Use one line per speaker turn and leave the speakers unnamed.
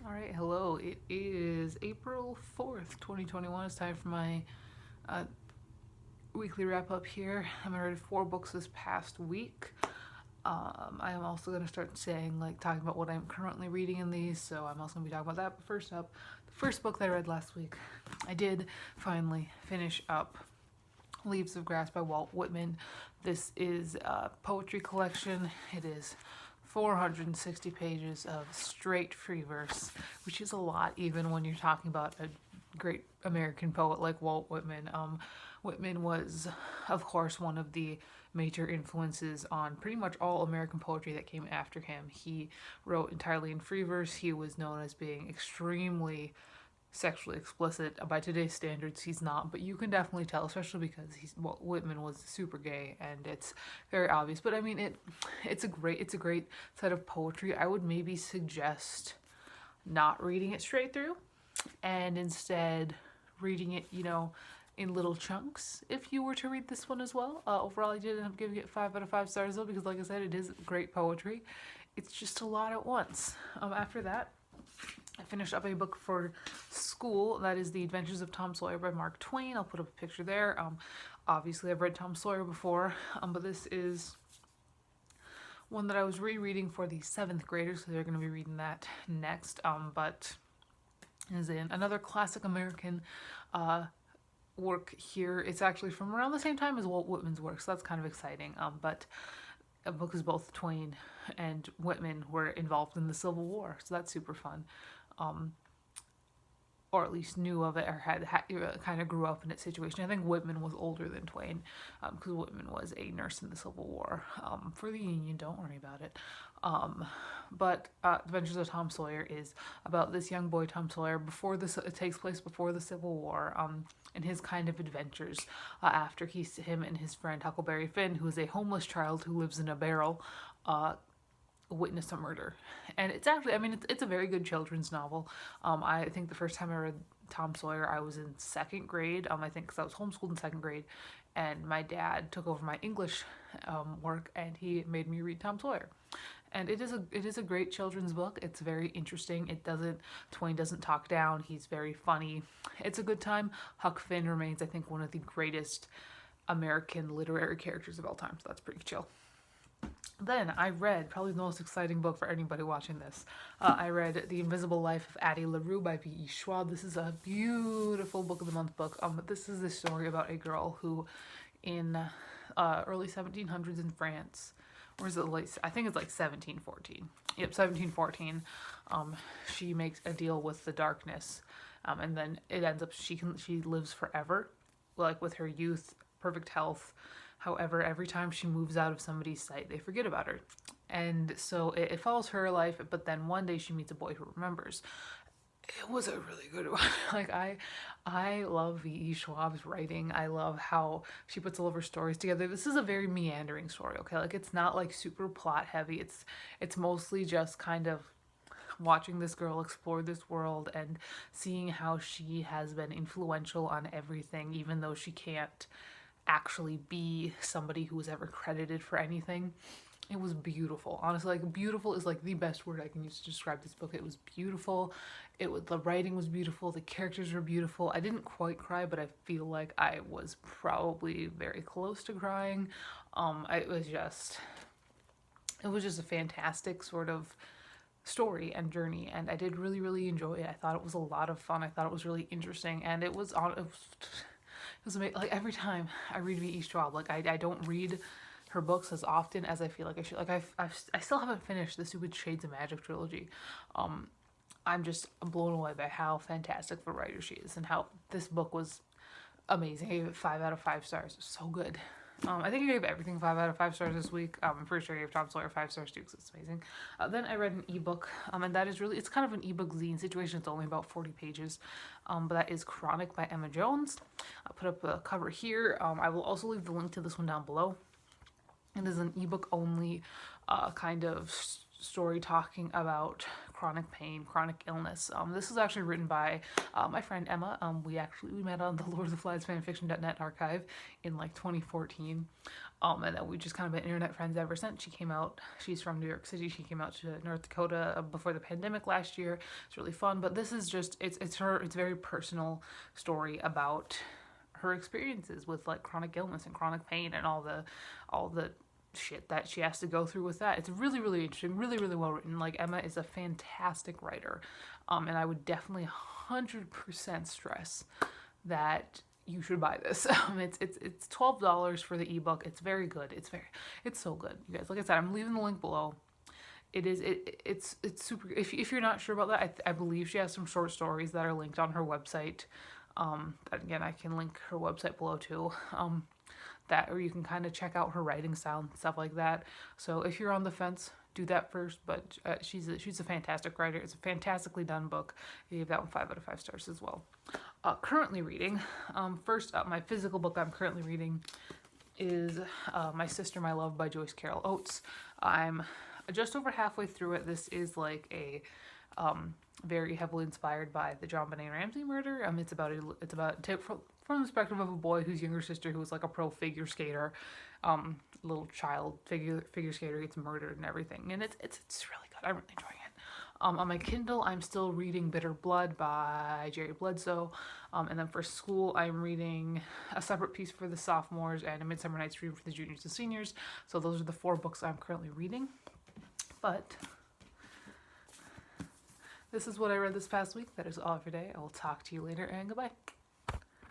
All right, hello. It is April 4th, 2021. It's time for my uh, weekly wrap up here. I read 4 books this past week. I am also going to start saying, talking about what I'm currently reading in these, so I'm also going to be talking about that. But first up, the first book that I read last week, I did finally finish up Leaves of Grass by Walt Whitman. This is a poetry collection. It is 460 pages of straight free verse, which is a lot even when you're talking about a great American poet like Walt Whitman. Whitman was, of course, one of the major influences on pretty much all American poetry that came after him. He wrote entirely in free verse. He was known as being extremely sexually explicit. By today's standards, he's not, but you can definitely tell, especially because Whitman was super gay, and it's very obvious. But I mean, it's a great set of poetry. I would maybe suggest not reading it straight through, and instead reading it, in little chunks. If you were to read this one as well, overall, I did end up giving it 5 out of 5 stars though, because like I said, it is great poetry. It's just a lot at once. After that, I finished up a book for school that is The Adventures of Tom Sawyer by Mark Twain. I'll put up a picture there. Obviously, I've read Tom Sawyer before, but this is one that I was rereading for the 7th graders, so they're going to be reading that next. But is in another classic American work here. It's actually from around the same time as Walt Whitman's work, so that's kind of exciting. But a book is both Twain and Whitman were involved in the Civil War, so that's super fun. Or at least knew of it, or had kind of grew up in its situation. I think Whitman was older than Twain, because Whitman was a nurse in the Civil War for the Union. Don't worry about it. But Adventures of Tom Sawyer is about this young boy Tom Sawyer it takes place before the Civil War, and his kind of adventures after him and his friend Huckleberry Finn, who is a homeless child who lives in a barrel, witness a murder. And it's actually, it's a very good children's novel. I think the first time I read Tom Sawyer, I was in 2nd grade. I think because I was homeschooled in 2nd grade, and my dad took over my English work, and he made me read Tom Sawyer. And it is a great children's book. It's very interesting. Twain doesn't talk down. He's very funny. It's a good time. Huck Finn remains, I think, one of the greatest American literary characters of all time. So that's pretty chill. Then I read probably the most exciting book for anybody watching this. I read The Invisible Life of Addie LaRue by V.E. Schwab. This is a beautiful book of the month book. But this is the story about a girl who, in early 1700s in France, or is it late? I think it's like 1714. Yep, 1714. She makes a deal with the darkness, and then it ends up she lives forever, like with her youth, perfect health. However, every time she moves out of somebody's sight, they forget about her. And so it follows her life, but then one day she meets a boy who remembers. It was a really good one. I love V.E. Schwab's writing. I love how she puts all of her stories together. This is a very meandering story, okay? It's not super plot heavy. It's mostly just kind of watching this girl explore this world and seeing how she has been influential on everything, even though she can't actually be somebody who was ever credited for anything. It was beautiful. Honestly, beautiful is the best word I can use to describe this book. It was beautiful. The writing was beautiful. The characters were beautiful. I didn't quite cry, but I feel like I was probably very close to crying. It was just a fantastic sort of story and journey, and I did really, really enjoy it. I thought it was a lot of fun. I thought it was really interesting, and it was amazing. Every time I read V.E. Schwab, I don't read her books as often as I feel like I should. I still haven't finished the stupid Shades of Magic trilogy. I'm just blown away by how fantastic of a writer she is, and how this book was amazing. I gave it 5 out of 5 stars. It was so good. I think I gave everything 5 out of 5 stars this week. I'm pretty sure I gave Tom Sawyer 5 stars too, because it's amazing. Then I read an ebook, and that is it's kind of an ebook zine situation. It's only about 40 pages, but that is Chronic by Emma Jones. I'll put up a cover here. I will also leave the link to this one down below. It is an ebook only kind of story talking about chronic pain, chronic illness. This is actually written by my friend Emma. We met on the Lord of the Flies fanfiction.net archive in like 2014. And then we just kind of been internet friends ever since. She came out, she's from New York City. She came out to North Dakota before the pandemic last year. It's really fun, but this is just, it's a very personal story about her experiences with like chronic illness and chronic pain and all the shit that she has to go through with that. It's really, really interesting, really, really well written. Like, Emma is a fantastic writer. And I would definitely 100% stress that you should buy this. It's $12 for the ebook. It's very good. It's so good, you guys. Like I said, I'm leaving the link below. It's super. If you're not sure about that, I believe she has some short stories that are linked on her website. Again, I can link her website below too. That, or you can kind of check out her writing style and stuff like that. So if you're on the fence, do that first. But she's a fantastic writer. It's a fantastically done book. I gave that one 5 out of 5 stars as well. Currently reading. First up, my physical book I'm currently reading is My Sister, My Love by Joyce Carol Oates. I'm just over halfway through it. This is like a very heavily inspired by the John Benet Ramsey murder. It's about from the perspective of a boy whose younger sister, who was like a pro figure skater, little child figure skater, gets murdered and everything, and it's really good. I'm really enjoying it. On my Kindle, I'm still reading Bitter Blood by Jerry Bledsoe, and then for school, I'm reading A Separate Piece for the Sophomores and A Midsummer Night's Dream for the juniors and seniors. So those are the 4 books I'm currently reading. But this is what I read this past week. That is all for today. I will talk to you later, and goodbye.